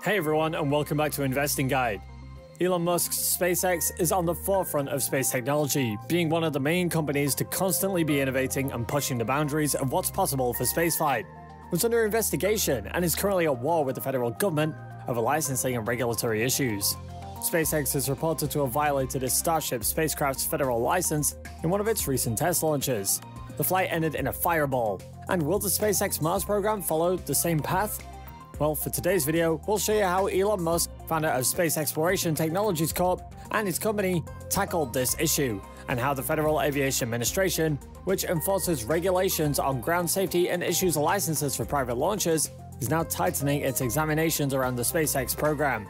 Hey everyone, and welcome back to Investing Guide. Elon Musk's SpaceX is on the forefront of space technology, being one of the main companies to constantly be innovating and pushing the boundaries of what's possible for spaceflight. It's under investigation and is currently at war with the federal government over licensing and regulatory issues. SpaceX is reported to have violated its Starship spacecraft's federal license in one of its recent test launches. The flight ended in a fireball. And will the SpaceX Mars program follow the same path? Well, for today's video, we'll show you how Elon Musk, founder of Space Exploration Technologies Corp, and his company tackled this issue, and how the Federal Aviation Administration, which enforces regulations on ground safety and issues licenses for private launches, is now tightening its examinations around the SpaceX program.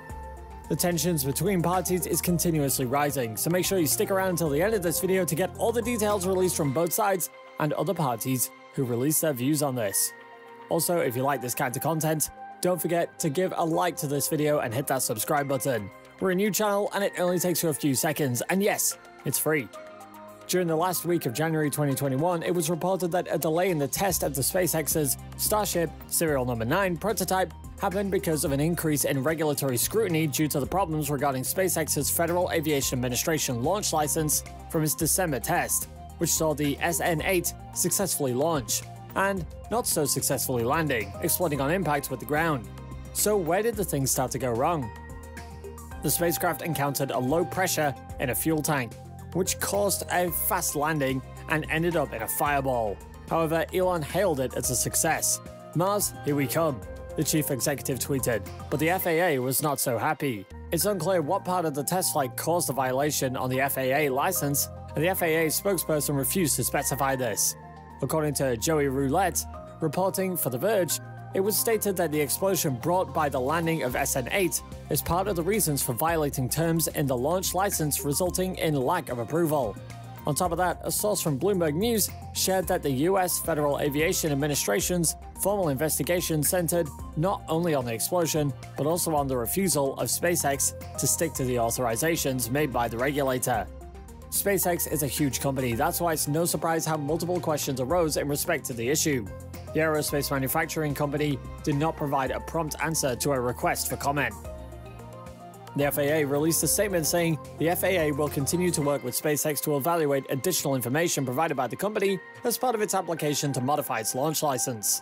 The tensions between parties is continuously rising, so make sure you stick around until the end of this video to get all the details released from both sides and other parties who release their views on this. Also, if you like this kind of content, don't forget to give a like to this video and hit that subscribe button. We're a new channel and it only takes you a few seconds, and yes, it's free. During the last week of January 2021, it was reported that a delay in the test of the SpaceX's Starship serial number 9 prototype happened because of an increase in regulatory scrutiny due to the problems regarding SpaceX's Federal Aviation Administration launch license from its December test, which saw the SN8 successfully launch, and not so successfully landing, exploding on impact with the ground. So where did the things start to go wrong? The spacecraft encountered a low pressure in a fuel tank, which caused a fast landing and ended up in a fireball. However, Elon hailed it as a success. "Mars, here we come," the chief executive tweeted, but the FAA was not so happy. It's unclear what part of the test flight caused the violation on the FAA license, and the FAA spokesperson refused to specify this. According to Joey Roulette, reporting for The Verge, it was stated that the explosion brought by the landing of SN8 is part of the reasons for violating terms in the launch license, resulting in lack of approval. On top of that, a source from Bloomberg News shared that the US Federal Aviation Administration's formal investigation centered not only on the explosion, but also on the refusal of SpaceX to stick to the authorizations made by the regulator. SpaceX is a huge company, that's why it's no surprise how multiple questions arose in respect to the issue. The aerospace manufacturing company did not provide a prompt answer to a request for comment. The FAA released a statement saying the FAA will continue to work with SpaceX to evaluate additional information provided by the company as part of its application to modify its launch license.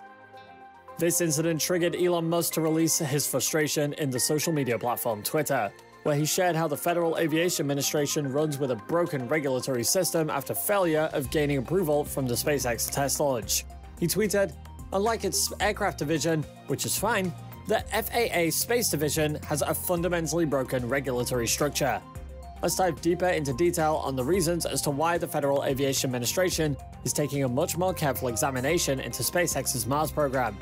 This incident triggered Elon Musk to release his frustration in the social media platform Twitter, where he shared how the Federal Aviation Administration runs with a broken regulatory system after failure of gaining approval from the SpaceX test launch. He tweeted, "Unlike its aircraft division, which is fine, the FAA Space Division has a fundamentally broken regulatory structure." Let's dive deeper into detail on the reasons as to why the Federal Aviation Administration is taking a much more careful examination into SpaceX's Mars program.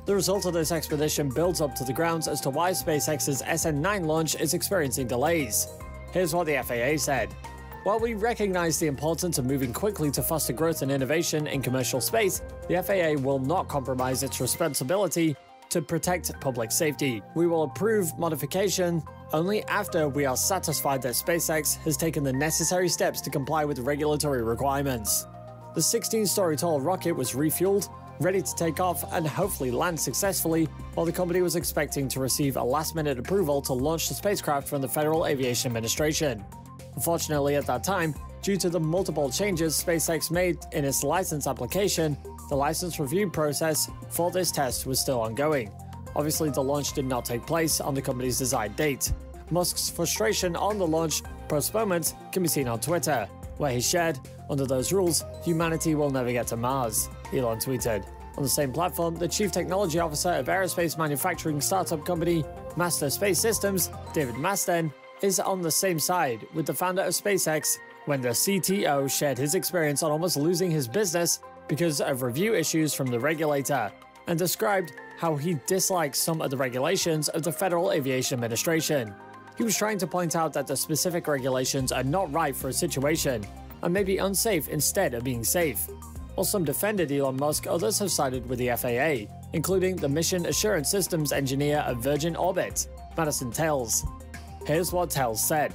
The result of this expedition builds up to the grounds as to why SpaceX's SN9 launch is experiencing delays. Here's what the FAA said. "While we recognize the importance of moving quickly to foster growth and innovation in commercial space, the FAA will not compromise its responsibility to protect public safety. We will approve modification only after we are satisfied that SpaceX has taken the necessary steps to comply with regulatory requirements." The 16-story tall rocket was refueled, ready to take off and hopefully land successfully, while the company was expecting to receive a last-minute approval to launch the spacecraft from the Federal Aviation Administration. Unfortunately, at that time, due to the multiple changes SpaceX made in its license application, the license review process for this test was still ongoing. Obviously, the launch did not take place on the company's desired date. Musk's frustration on the launch postponement can be seen on Twitter, where he shared, "Under those rules, humanity will never get to Mars," Elon tweeted. On the same platform, the chief technology officer of aerospace manufacturing startup company Master Space Systems, David Masten, is on the same side with the founder of SpaceX when the CTO shared his experience on almost losing his business because of review issues from the regulator, and described how he dislikes some of the regulations of the Federal Aviation Administration. He was trying to point out that the specific regulations are not right for a situation and may be unsafe instead of being safe. While some defended Elon Musk, others have sided with the FAA, including the Mission Assurance Systems engineer of Virgin Orbit, Madison Tales. Here's what Tales said.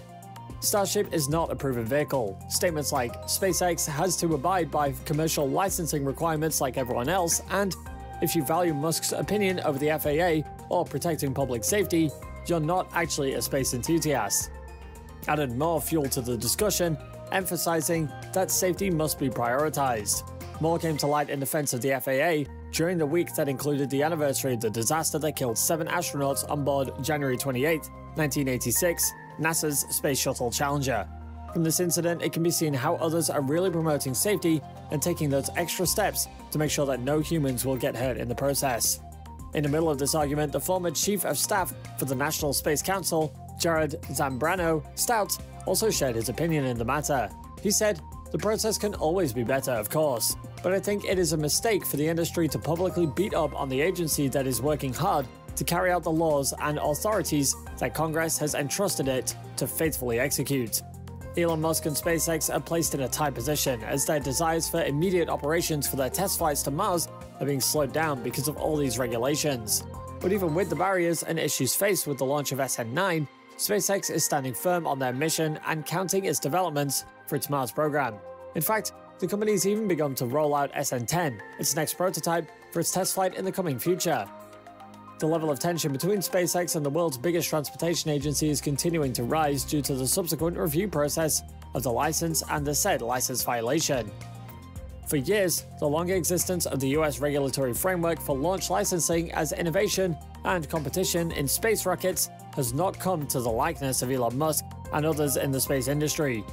"Starship is not a proven vehicle. Statements like SpaceX has to abide by commercial licensing requirements like everyone else, and if you value Musk's opinion over the FAA, or protecting public safety, you're not actually a space enthusiast. Added more fuel to the discussion, emphasizing that safety must be prioritized. More came to light in defense of the FAA during the week that included the anniversary of the disaster that killed 7 astronauts on board January 28, 1986, NASA's Space Shuttle Challenger. From this incident, it can be seen how others are really promoting safety and taking those extra steps to make sure that no humans will get hurt in the process. In the middle of this argument, the former Chief of Staff for the National Space Council, Jared Zambrano Stout, also shared his opinion in the matter. He said, "The process can always be better, of course, but I think it is a mistake for the industry to publicly beat up on the agency that is working hard to carry out the laws and authorities that Congress has entrusted it to faithfully execute." Elon Musk and SpaceX are placed in a tight position as their desires for immediate operations for their test flights to Mars are being slowed down because of all these regulations. But even with the barriers and issues faced with the launch of SN9, SpaceX is standing firm on their mission and counting its developments for its Mars program. In fact, the company has even begun to roll out SN10, its next prototype, for its test flight in the coming future. The level of tension between SpaceX and the world's biggest transportation agency is continuing to rise due to the subsequent review process of the license and the said license violation. For years, the long existence of the US regulatory framework for launch licensing as innovation and competition in space rockets has not come to the likeness of Elon Musk and others in the space industry.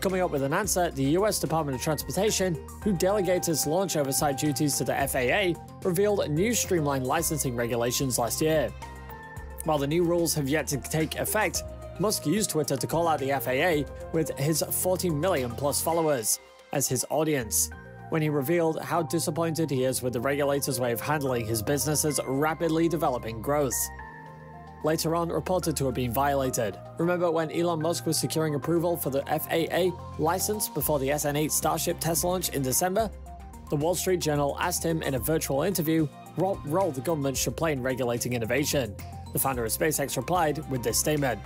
Coming up with an answer, the US Department of Transportation, who delegates its launch oversight duties to the FAA, revealed new streamlined licensing regulations last year. While the new rules have yet to take effect, Musk used Twitter to call out the FAA with his 40 million plus followers as his audience, when he revealed how disappointed he is with the regulator's way of handling his business's rapidly developing growth. Later on reported to have been violated. Remember when Elon Musk was securing approval for the FAA license before the SN8 Starship test launch in December? The Wall Street Journal asked him in a virtual interview what role the government should play in regulating innovation. The founder of SpaceX replied with this statement: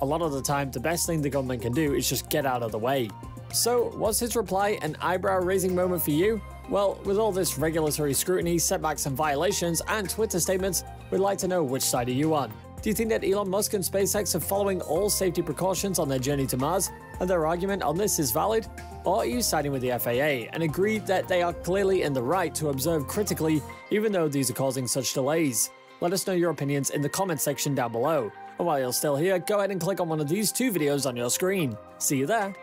"A lot of the time, the best thing the government can do is just get out of the way." So, was his reply an eyebrow-raising moment for you? Well, with all this regulatory scrutiny, setbacks and violations, and Twitter statements, we'd like to know which side are you on. Do you think that Elon Musk and SpaceX are following all safety precautions on their journey to Mars, and their argument on this is valid? Or are you siding with the FAA and agree that they are clearly in the right to observe critically, even though these are causing such delays? Let us know your opinions in the comment section down below. And while you're still here, go ahead and click on one of these 2 videos on your screen. See you there!